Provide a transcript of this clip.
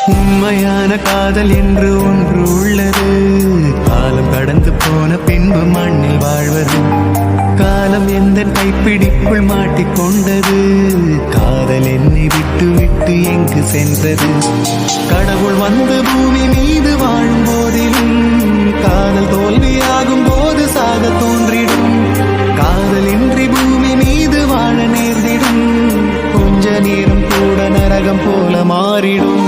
உண்மையான காதல் என்று ஒன்று உள்ளது. காலம் கடந்து போன பின்பு மண்ணில் வாழ்வது. காலம் எந்த கைப்பிடிக்குள் மாட்டிக்கொண்டது. காதல் என்னை விட்டு விட்டு எங்கு சென்றது. கடவுள் வந்து பூமி மீது வாழும் போதிலும் காதல் தோல்வியாகும் போது சாக தோன்றிடும். காதல் இன்றி பூமி மீது வாழ நேர்ந்திடும். கொஞ்ச நேரம் கூட நரகம் போல மாறிடும்.